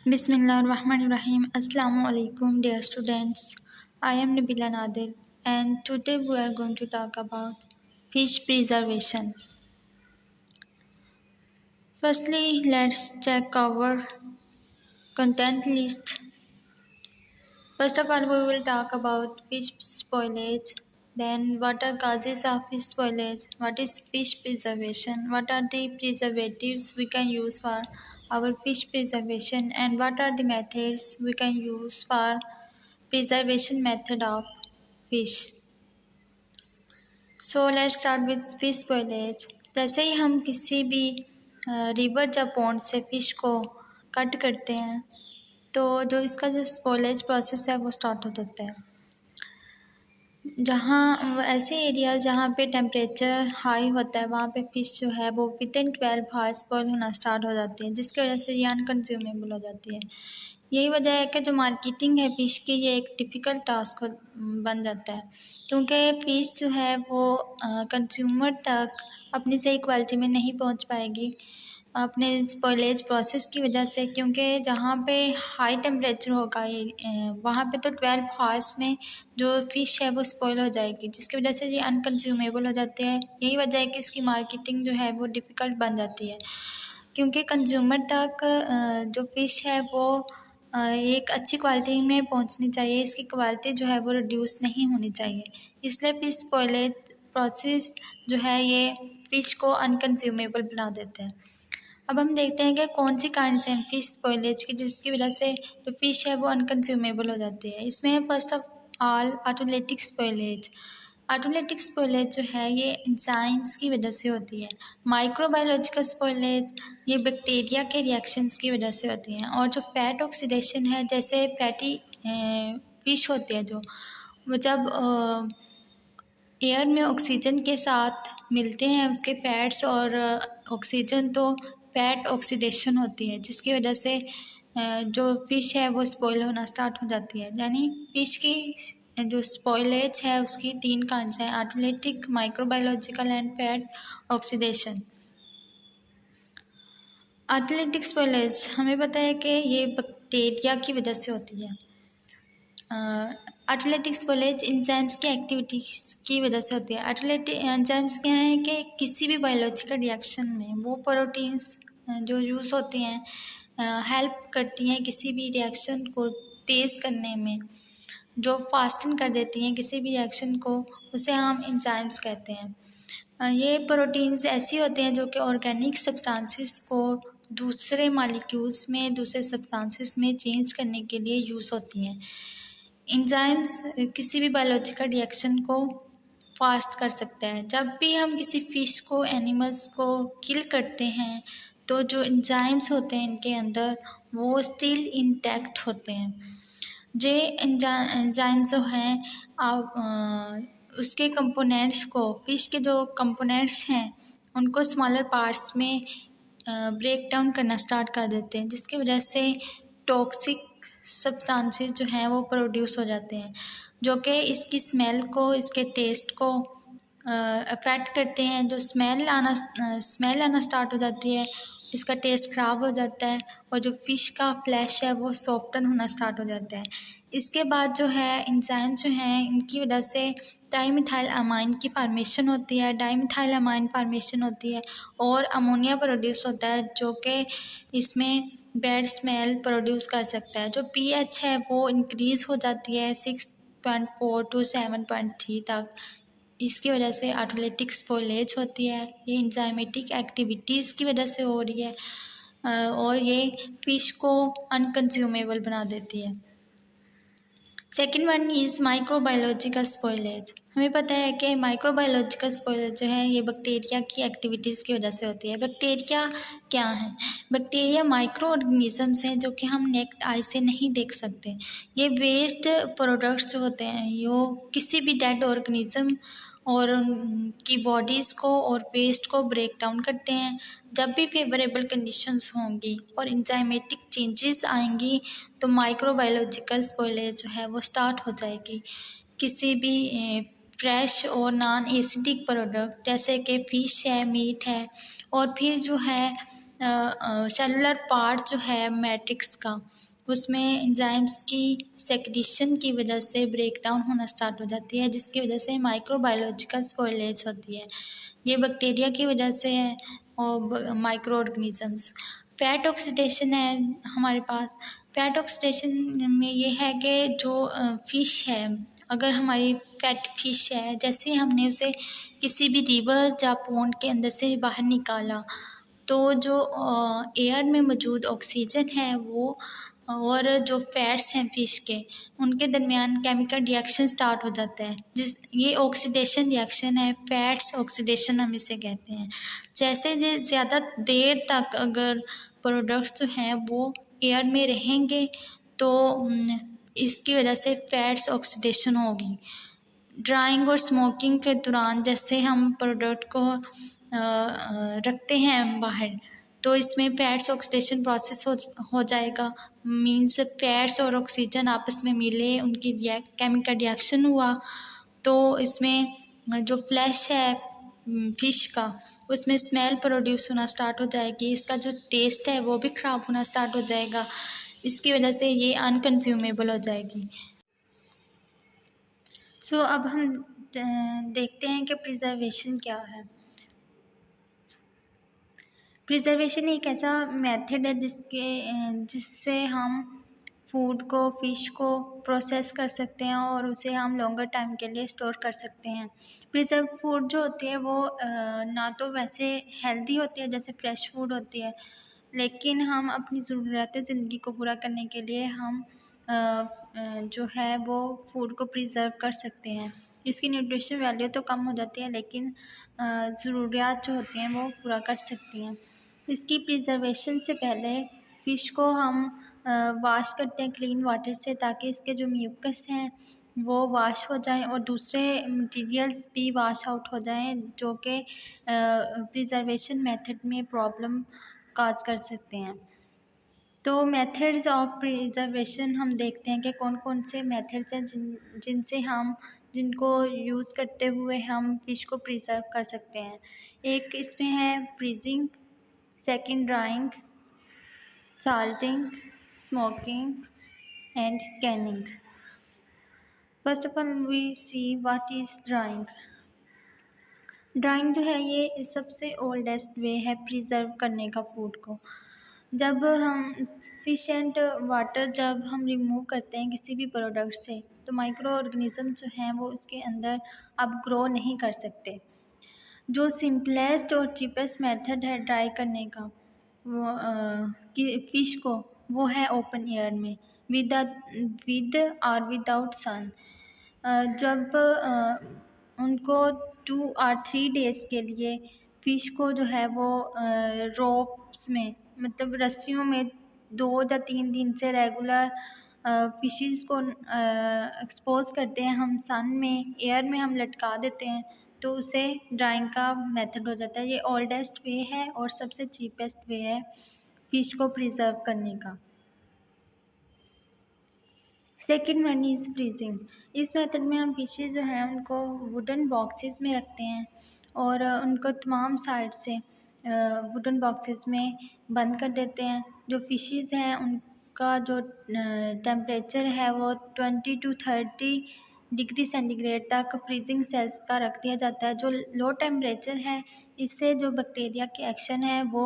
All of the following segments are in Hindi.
Bismillahirrahmanirrahim. Assalamu alaikum, dear students. I am Nabila Nadir, and today we are going to talk about fish preservation. Firstly, let's check our content list. First of all, we will talk about fish spoilage. Then, what are causes of fish spoilage? What is fish preservation? What are the preservatives we can use for our fish preservation? And what are the methods we can use for preservation method of fish. So let's start with fish spoilage. जैसे ही हम किसी भी रिवर या पॉन्ड से फिश को कट करते हैं तो जो इसका जो स्पॉइलेज प्रोसेस है वो स्टार्ट हो जाता है। जहाँ ऐसे एरियाज जहाँ पे टेम्परेचर हाई होता है वहाँ पे फ़िश जो है वो विदिन 12 आवर्स स्पॉइल होना स्टार्ट हो जाती है, जिसकी वजह से ये अनकंज्यूमेबल हो जाती है। यही वजह है कि जो मार्केटिंग है फ़िश की ये एक डिफ़िकल्ट टास्क बन जाता है, क्योंकि फ़िश जो है वो कंज्यूमर तक अपनी सही क्वालिटी में नहीं पहुँच पाएगी अपने स्पॉइलेज प्रोसेस की वजह से, क्योंकि जहाँ पे हाई टेम्परेचर होगा वहाँ पे तो 12 आवर्स में जो फ़िश है वो स्पॉइल हो जाएगी, जिसकी वजह से ये अनकंज्यूमेबल हो जाते हैं। यही वजह है कि इसकी मार्केटिंग जो है वो डिफ़िकल्ट बन जाती है, क्योंकि कंज्यूमर तक जो फ़िश है वो एक अच्छी क्वालिटी में पहुँचनी चाहिए, इसकी क्वालिटी जो है वो रिड्यूस नहीं होनी चाहिए। इसलिए फ़िश स्पॉइलेज प्रोसेस जो है ये फ़िश को अनकंज्यूमेबल बना देते हैं। अब हम देखते हैं कि कौन सी काइंड्स हैं फिश स्पॉइलेज की जिसकी वजह से जो फ़िश है वो अनकंज्यूमेबल हो जाती है। इसमें first of all autolytic spoilage. Autolytic spoilage जो है ये एंजाइम्स की वजह से होती है। माइक्रोबायोलॉजिकल स्पॉइलेज ये बैक्टीरिया के रिएक्शंस की वजह से होती हैं। और जो फैट ऑक्सीडेशन है, जैसे फैटी फिश होती है जो वो जब एयर में ऑक्सीजन के साथ मिलते हैं उसके फैट्स और ऑक्सीजन, तो फैट ऑक्सीडेशन होती है, जिसकी वजह से जो फ़िश है वो स्पॉइल होना स्टार्ट हो जाती है। यानी फ़िश की जो स्पॉइलेज है उसकी 3 काइंड्स हैं: autolytic, microbiological and fat oxidation. Autolytic spoilage हमें पता है कि ये बैक्टीरिया की वजह से होती है। ऑटोलेटिक स्पॉइलेज एंजाइम्स की एक्टिविटीज़ की वजह से होती है। ऑटोलेटिक एंजाइम्स क्या हैं कि किसी भी बायोलॉजिकल रिएक्शन में वो प्रोटीन्स जो यूज़ होती हैं हेल्प करती हैं किसी भी रिएक्शन को तेज़ करने में, जो फास्टन कर देती हैं किसी भी रिएक्शन को, उसे हम एंजाइम्स कहते हैं। ये प्रोटीन्स ऐसी होते हैं जो कि ऑर्गेनिक सब्सटेंसेस को दूसरे मॉलिक्यूल्स में, दूसरे सब्सटेंसेस में चेंज करने के लिए यूज़ होती हैं। एंजाइम्स किसी भी बायोलॉजिकल रिएक्शन को फास्ट कर सकते हैं। जब भी हम किसी फ़िश को, एनिमल्स को किल करते हैं तो जो एंजाइम्स होते हैं इनके अंदर वो स्टिल इंटैक्ट होते हैं। जे एंजाइम्स जो हैं उसके कंपोनेंट्स को, फ़िश के जो कंपोनेंट्स हैं उनको स्मॉलर पार्ट्स में ब्रेक डाउन करना स्टार्ट कर देते हैं, जिसकी वजह से टॉक्सिक सब्सटेंसेस जो हैं वो प्रोड्यूस हो जाते हैं, जो कि इसकी स्मेल को, इसके टेस्ट को अफेक्ट करते हैं। जो स्मेल आना स्टार्ट हो जाती है, इसका टेस्ट ख़राब हो जाता है और जो फ़िश का फ्लैश है वो सॉफ्टन होना स्टार्ट हो जाता है। इसके बाद जो है एंजाइम जो हैं इनकी वजह से डाइमिथाइल अमाइन की फार्मेशन होती है, डाइमिथाइल अमाइन फार्मेशन होती है और अमोनिया प्रोड्यूस होता है, जो कि इसमें बैड स्मेल प्रोड्यूस कर सकता है। जो पीएच है वो इंक्रीज़ हो जाती है 6.4 टू 7.3 तक। इसकी वजह से ऑटोलेटिक स्पॉइलेज होती है। ये एंजाइमेटिक एक्टिविटीज़ की वजह से हो रही है और ये फ़िश को अनकंज्यूमेबल बना देती है। Second one is microbiological spoilage. हमें पता है कि माइक्रोबायोलॉजिकल स्पॉइलेज जो है ये बैक्टीरिया की एक्टिविटीज़ की वजह से होती है। बैक्टीरिया क्या हैं? बैक्टीरिया माइक्रो ऑर्गेनिज़म्स हैं जो कि हम नेक्ड आई से नहीं देख सकते। ये वेस्ट प्रोडक्ट्स जो होते हैं यो किसी भी डेड ऑर्गेनिज़म और उनकी बॉडीज़ को और वेस्ट को ब्रेक डाउन करते हैं। जब भी फेवरेबल कंडीशंस होंगी और एंजाइमेटिक चेंजेस आएंगी तो माइक्रोबायोलॉजिकल स्पॉइलेज जो है वो स्टार्ट हो जाएगी। किसी भी फ्रेश और नॉन एसिडिक प्रोडक्ट जैसे कि फ़िश है, मीट है, और फिर जो है सेलुलर पार्ट जो है मैट्रिक्स का, उसमें एंजाइम्स की सेक्रीशन की वजह से ब्रेकडाउन होना स्टार्ट हो जाती है, जिसकी वजह से माइक्रोबायोलॉजिकल स्पॉइलेज होती है। ये बैक्टीरिया की वजह से है और माइक्रो ऑर्गेनिजम्स। फैट ऑक्सीडेशन है हमारे पास। फैट ऑक्सीडेशन में ये है कि जो फिश है, अगर हमारी फैट फिश है, जैसे हमने उसे किसी भी रिवर या पॉन्ड के अंदर से बाहर निकाला, तो जो एयर में मौजूद ऑक्सीजन है वो और जो फैट्स हैं फिश के, उनके दरमियान केमिकल रिएक्शन स्टार्ट हो जाता है, ये ऑक्सीडेशन रिएक्शन है, फैट्स ऑक्सीडेशन हम इसे कहते हैं। जैसे ज़्यादा देर तक अगर प्रोडक्ट्स जो हैं वो एयर में रहेंगे तो इसकी वजह से फैट्स ऑक्सीडेशन होगी। ड्राइंग और स्मोकिंग के दौरान जैसे हम प्रोडक्ट को रखते हैं बाहर, तो इसमें फैट्स ऑक्सीडेशन प्रोसेस हो जाएगा। मीन्स फैट्स और ऑक्सीजन आपस में मिले, उनकी केमिकल रिएक्शन हुआ, तो इसमें जो फ्लैश है फिश का, उसमें स्मेल प्रोड्यूस होना स्टार्ट हो जाएगी, इसका जो टेस्ट है वो भी ख़राब होना स्टार्ट हो जाएगा। इसकी वजह से ये अनकंज्यूमेबल हो जाएगी। सो अब हम देखते हैं कि प्रिजर्वेशन क्या है। प्रिजर्वेशन एक ऐसा मेथड है जिससे हम फूड को, फिश को प्रोसेस कर सकते हैं और उसे हम लॉन्गर टाइम के लिए स्टोर कर सकते हैं। प्रिजर्व फूड जो होती है वो ना तो वैसे हेल्दी होती है जैसे फ्रेश फूड होती है, लेकिन हम अपनी ज़रूरत ज़िंदगी को पूरा करने के लिए हम जो है वो फूड को प्रिजर्व कर सकते हैं। इसकी न्यूट्रिशन वैल्यू तो कम हो जाती है, लेकिन ज़रूरियात जो होती हैं वो पूरा कर सकती हैं। इसकी प्रिजर्वेशन से पहले फ़िश को हम वॉश करते हैं क्लीन वाटर से, ताकि इसके जो म्यूकस हैं वो वॉश हो जाएं और दूसरे मटीरियल्स भी वॉश आउट हो जाएं, जो कि प्रिजर्वेशन मेथड में प्रॉब्लम काज कर सकते हैं। तो मेथड्स ऑफ प्रिजर्वेशन हम देखते हैं कि कौन कौन से मेथड्स हैं जिनसे हम जिनको यूज़ करते हुए हम फिश को प्रिजर्व कर सकते हैं। एक इसमें है freezing, second drying, salting, smoking and canning. First of all we see what is drying. Drying जो है ये सबसे ओल्डेस्ट वे है प्रिजर्व करने का फूड को। जब हम फिश एंड वाटर जब हम रिमूव करते हैं किसी भी प्रोडक्ट से, तो माइक्रो ऑर्गेनिज्म जो हैं वो उसके अंदर अब ग्रो नहीं कर सकते। जो सिंपलेस्ट और चीपेस्ट मेथड है ड्राई करने का वो फिश को, वो है ओपन एयर में विद और विदाउट सन। जब उनको 2 और 3 डेज के लिए फिश को जो है वो रोप्स में, मतलब रस्सियों में 2 या 3 दिन से रेगुलर फिशेस को एक्सपोज करते हैं हम सन में, एयर में हम लटका देते हैं, तो उसे ड्राइंग का मेथड हो जाता है। ये ओल्डेस्ट वे है और सबसे चीपेस्ट वे है फिश को प्रिजर्व करने का। Second one is freezing. इस मेथड में हम फिशेज जो हैं उनको वुडन बॉक्सेस में रखते हैं और उनको तमाम साइड से वुडन बॉक्सेस में बंद कर देते हैं। जो फिशेज हैं उनका जो टेम्परेचर है वो 20 to 30 डिग्री सेंटीग्रेड तक फ्रीजिंग सेल्स का रख दिया जाता है। जो लो टेम्परेचर है, इससे जो बैक्टीरिया के एक्शन है वो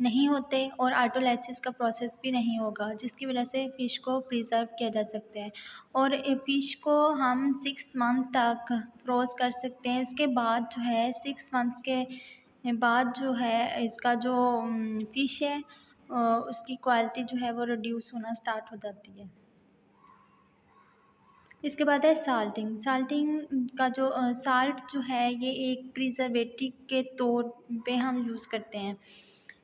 नहीं होते और ऑटोलाइसिस का प्रोसेस भी नहीं होगा, जिसकी वजह से फ़िश को प्रिजर्व किया जा सकता है। और फ़िश को हम 6 मंथ तक फ्रोज कर सकते हैं। इसके बाद जो है 6 मंथ्स के बाद जो है इसका जो फ़िश है उसकी क्वालिटी जो है वो रिड्यूस होना स्टार्ट हो जाती है। इसके बाद है साल्टिंग। साल्टिंग का जो साल्ट जो है ये एक प्रिजर्वेटिव के तौर पे हम यूज़ करते हैं।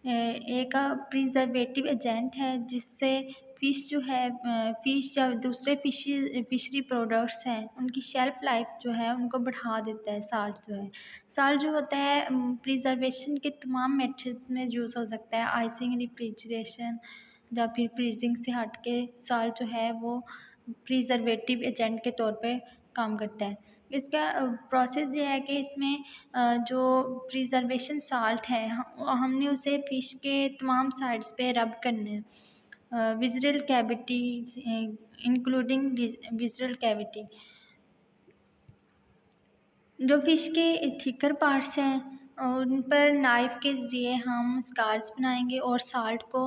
एक प्रिजर्वेटिव एजेंट है जिससे फ़िश जो है फ़िश या दूसरे फिशरी प्रोडक्ट्स हैं उनकी शेल्फ लाइफ जो है उनको बढ़ा देता है। साल्ट जो है, साल्ट जो होता है प्रिजर्वेशन के तमाम मेथड्स में यूज़ हो सकता है। आइसिंग, रेफ्रिजरेशन या फिर फ्रीजिंग से हट के साल्ट जो है वो प्रिजर्वेटिव एजेंट के तौर पे काम करता है। इसका प्रोसेस ये है कि इसमें जो प्रिजर्वेशन साल्ट है हमने उसे फ़िश के तमाम साइड्स पे रब करना है, विज़रल कैविटी इंक्लूडिंग विज़रल कैविटी। जो फ़िश के थिकर पार्ट्स हैं उन पर नाइफ़ के ज़रिए हम स्कार्स बनाएंगे और साल्ट को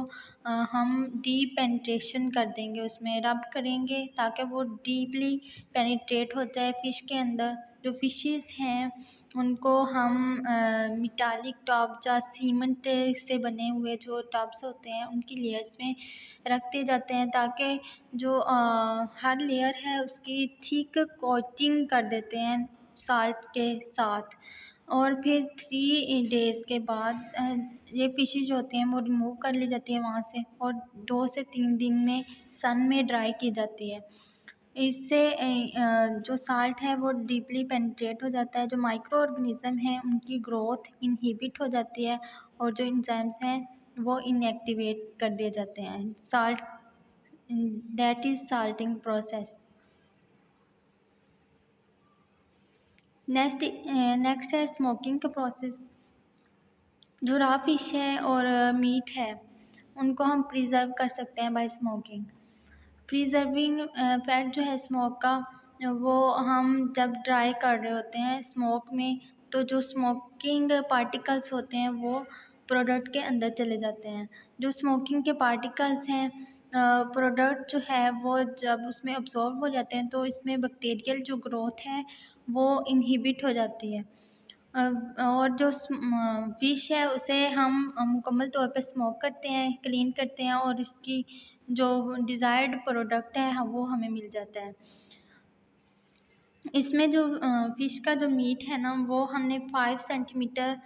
हम डीप पेनिट्रेशन कर देंगे, उसमें रब करेंगे ताकि वो डीपली पेनिट्रेट हो जाए फ़िश के अंदर। जो फ़िशेस हैं उनको हम मेटालिक टॉप या सीमेंट से बने हुए जो टब्स होते हैं उनकी लेयर्स में रखते जाते हैं ताकि जो हर लेयर है उसकी थिक कोटिंग कर देते हैं साल्ट के साथ। और फिर 3 डेज़ के बाद ये फिशेज होती हैं वो रिमूव कर ली जाती है वहाँ से और 2 से 3 दिन में सन में ड्राई की जाती है। इससे जो साल्ट है वो डीपली पेनिट्रेट हो जाता है, जो माइक्रो ऑर्गेनिज़म है उनकी ग्रोथ इनहिबिट हो जाती है और जो एंजाइम्स हैं वो इनएक्टिवेट कर दिए जाते हैं। Salt that is salting process. Next है स्मोकिंग का प्रोसेस। जो रॉ फिश है और मीट है उनको हम प्रिजर्व कर सकते हैं बाय स्मोकिंग। प्रिजर्विंग फैट जो है स्मोक का वो हम जब ड्राई कर रहे होते हैं स्मोक में तो जो स्मोकिंग पार्टिकल्स होते हैं वो प्रोडक्ट के अंदर चले जाते हैं। जो स्मोकिंग के पार्टिकल्स हैं प्रोडक्ट जो है वो जब उसमें अब्सॉर्ब हो जाते हैं तो इसमें बैक्टीरियल जो ग्रोथ है वो इनहिबिट हो जाती है। और जो फिश है उसे हम मुकम्मल तौर पर स्मोक करते हैं, क्लीन करते हैं और इसकी जो डिज़ायर्ड प्रोडक्ट है वो हमें मिल जाता है। इसमें जो फ़िश का जो मीट है ना वो हमने 5 सेंटीमीटर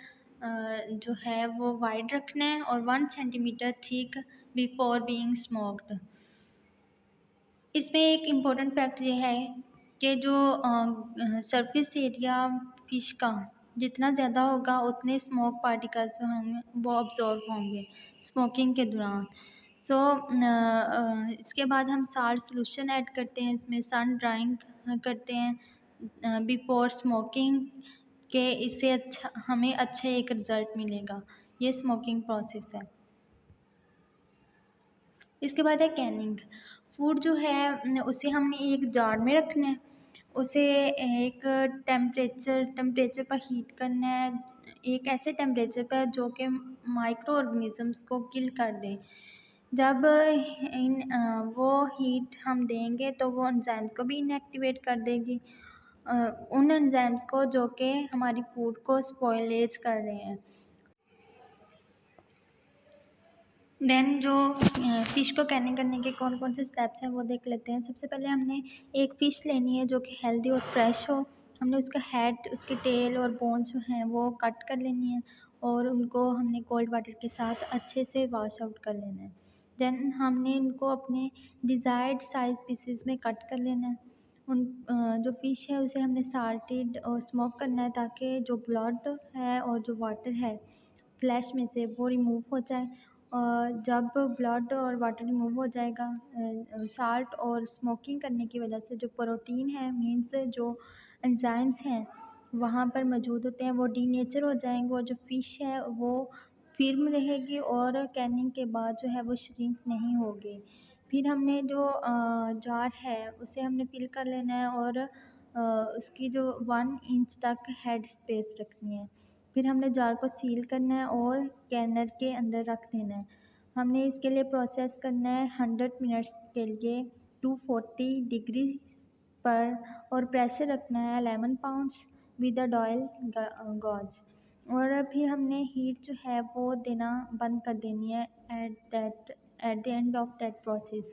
जो है वो वाइड रखना है और 1 centimetre thick before being smoked. इसमें एक इम्पोर्टेंट फैक्ट ये है कि जो सरफेस एरिया फ़िश का जितना ज़्यादा होगा उतने स्मोक पार्टिकल्स जो होंगे वो अब्जॉर्ब होंगे स्मोकिंग के दौरान। सो इसके बाद हम साल्ट सॉल्यूशन ऐड करते हैं, इसमें सन ड्राइंग करते हैं बिफोर स्मोकिंग के इससे अच्छा हमें अच्छा एक रिज़ल्ट मिलेगा। ये स्मोकिंग प्रोसेस है। इसके बाद है कैनिंग। फूड जो है उसे हमने एक जार में रखना है, उसे एक टेम्परेचर पर हीट करना है, एक ऐसे टेम्परेचर पर जो कि माइक्रो ऑर्गेनिज़म्स को किल कर दे। जब वो हीट हम देंगे तो वो एंजाइम को भी इनएक्टिवेट कर देगी, उन एंजाइम्स को जो कि हमारी फूड को स्पॉइलेज कर रहे हैं। देन जो फ़िश को कैनिंग करने के कौन कौन से स्टेप्स हैं वो देख लेते हैं। सबसे पहले हमने एक फ़िश लेनी है जो कि हेल्दी और फ्रेश हो। हमने उसका हेड, उसकी टेल और बोन्स जो हैं वो कट कर लेनी है और उनको हमने कोल्ड वाटर के साथ अच्छे से वॉश आउट कर लेना है। देन हमने उनको अपने डिज़ायर्ड साइज़ पीसेस में कट कर लेना है। उन जो फ़िश है उसे हमने साल्टेड और स्मोक करना है ताकि जो ब्लड है और जो वाटर है फ्लैश में से वो रिमूव हो जाए। और जब ब्लड और वाटर रिमूव हो जाएगा साल्ट और स्मोकिंग करने की वजह से जो प्रोटीन है मीन्स जो एंजाइम्स हैं वहाँ पर मौजूद होते हैं वो डीनेचर हो जाएंगे और जो फ़िश है वो फिर्म रहेगी और कैनिंग के बाद जो है वो श्रिंक नहीं होगी। फिर हमने जो जार है उसे हमने फिल कर लेना है और उसकी जो 1 इंच तक हेड स्पेस रखनी है। फिर हमने जार को सील करना है और कैनर के अंदर रख देना है। हमने इसके लिए प्रोसेस करना है 100 मिनट्स के लिए 240 डिग्री पर और प्रेशर रखना है 11 pounds with the dial gauge. और फिर हमने हीट जो है वो देना बंद कर देनी है at the end of that process.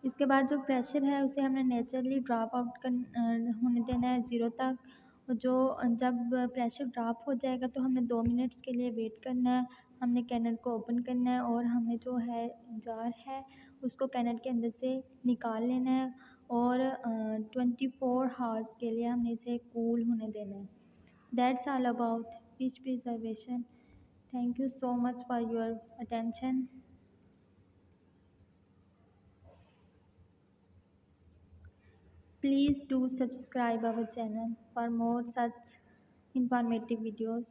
इसके बाद जो प्रेशर है उसे हमने नेचुरली ड्रॉप आउट होने देना है 0 तक। और जो जब प्रेशर ड्रॉप हो जाएगा तो हमने 2 मिनट्स के लिए वेट करना है। हमने कैनर को ओपन करना है और हमें जो है जार है उसको कैनर के अंदर से निकाल लेना है और 24 हावर्स के लिए हमने इसे कूल होने देना है। That's all about fish preservation. Thank you so much for your attention. Please do subscribe our channel for more such informative videos.